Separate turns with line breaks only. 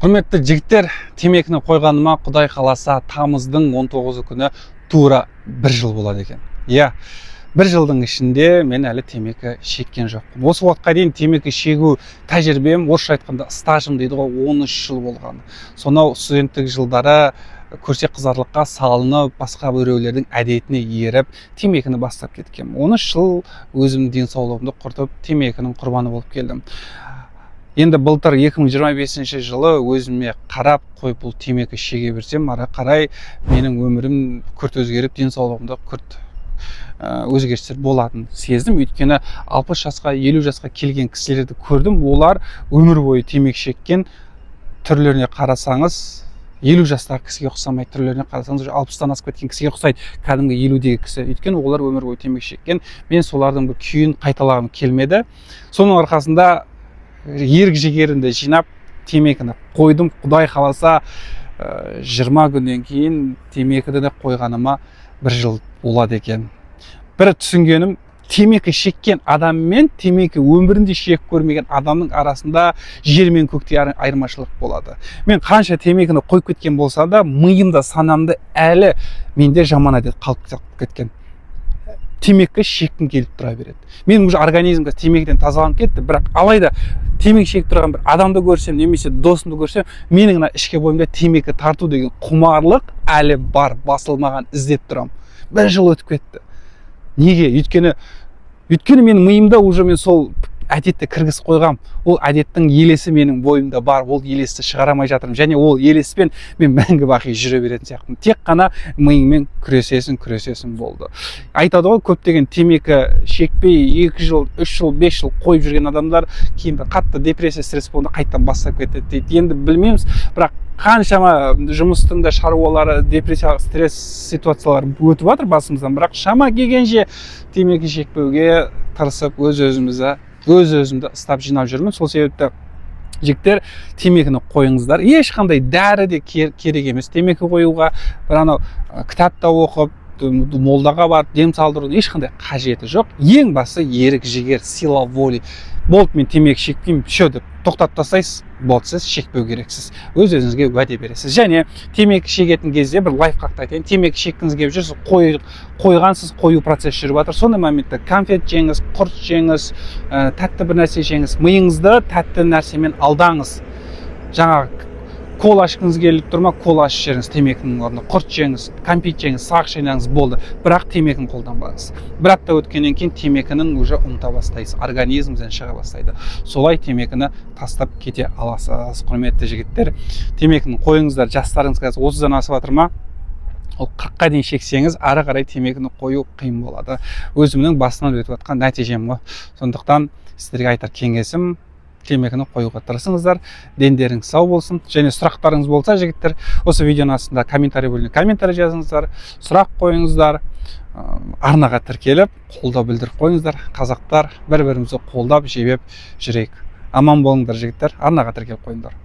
Құрметті жігіттер, темекіні қойғаныма Құдай қаласа тамыздың 19 күні тура 1 жыл болады екен. Иә, 1 жылдың ішінде мен әлі темекі шеккен жоқпын. Осы уақытқа дейін темекі шегу тәжірибем, орысша айтқанда стажым дейді ғой, 13 жыл болған. Сонау студенттік жылдары көрсе қызарлыққа салынып, басқа біреулердің әдетіне еріп, темекіні бастап кеткенмін. 13 жыл өзімнің денсаулығымды құртып, темекінің құрбаны болып келдім. Енді былтыр 2025 жылы өзіме қарап қойып бұл темекі шеге берсем, ары қарай менің өмірім күрт өзгеріп, денсаулығымда күрт өзгерістер болатын сездім. Өйткені 60 жасқа, 50 жасқа келген кісілерді көрдім. Олар өмір бойы темекі шеккен. Түрлеріне қарасаңыз 50 жастағы кісіге ұқсамайды, түрлеріне қарасаңыз 60-тан асып кеткен кісіге ұқсайды, кәдімгі 50-дегі кісі. Өйткені олар өмір бойы темекі шеккен. Мен солардың бір күйін қайталағым келмеді. Соның арқасында ерік жігерімді жинап темекіні қойдым. Құдай қаласа 20 күннен кейін темекіні қойғаныма 1 жыл болады екен. Бір түсінгенім, темекі шеккен адам мен темекі өмірінде шек көрмеген адамның арасында жер мен көктей айырмашылық болады. Мен қанша темекіні қойып кеткен болса да, миымда, санамда әлі менде жаман әдет қалып кеткен. Темекі шеккім келіп тұра береді. Менің уже организмге темекіден тазаланып кетті, бірақ алайда темекі шегіп тұрған бір адамды көрсем, немесе досымды көрсем, менің ішкі бойымда темекі тарту деген құмарлық әлі бар, басылмаған, іздеп тұрам. 1 жыл өтіп кетті. Неге? Өйткені менің миымда уже мен сол әдетті кіргіз қойғам. Ол әдеттің елесі менің бойымда бар, ол елесті шығарамай жатырмын, және ол елеспен мен мәңгі бақи жүре беретін сияқтымын. Тек қана миыңмен күресесің болды. Айтады ғой, көптеген темекі шекпей 2 жыл, 3 жыл, 5 жыл қойып жүрген адамдар кейін қатты депрессия, стресс болғанда қайтадан бастап кетеді дейді. Енді білмейміз, бірақ қаншама жұмыстың да шаруалары, депрессия, стресс ситуациялары өтіп жатыр басымыздан, бірақ шама келгенше темекі шекпеуге тырысып өз-өзімді ұстап жинап жүрмін. Сол себепті жігіттер, темекіні қойыңыздар. Ешқандай дәрі де керек емес темекі қоюға. Бір анау кітапта оқып, молдаға барып дем салдырудың ешқандай қажеті жоқ. Ең басы ерік жігер, сила воли. Болды, мен темекі шекпеймін, шо деп тоқтатып тастайсыз, болды, сіз шекпеу керексіз. Өз-өзіңізге уәде бересіз. Және темекі шегетін кезде бір лайфхакты айтайын. Темекі шеккіңіз келіп жүрсіз, қойғансыз, қою процесс жүріп жатыр. Сондай моментте конфет жеңіз, құрт жеңіз, тәтті бір нәрсе жеңіз. Миыңызды тәтті нәрсемен алдаңыз. Жаңағы кола ашқыңыз келіп тұрма, кола ашып жеңіз темекінің орнына, құрт жеңіз, конфет жеңіз, сақ жеңіз, болды. Бірақ темекіні қолданбаңыз. Bir апта өткеннен кейін темекінің уже ұмыта бастайсыз, организмден шыға бастайды. Солай темекіні тастап кете аласыз. Құрметті жігіттер, темекіні қойыңыздар. Жастарыңыз қазір 30-дан асып жатыр ма? Ол 40-қа дейін шексеңіз, ары қарай темекіні қою қиын болады. Өзімнің басынан өтіп жатқан нәтижем ғой. Сондықтан сіздерге айтар кеңесім, темекіні қоюға тырысыңыздар, дендеріңіз сау болсын. Және сұрақтарыңыз болса, жігіттер, осы видеоның астында комментарий бөліміне комментарий жазыңыздар, сұрақ қойыңыздар, арнаға тіркеліп, қолдау білдіріп қойыңыздар. Қазақтар бір-бірімізді қолдап, жебеп жүрейік. Аман болыңдар, жігіттер, арнаға тіркеліп қойыңдар.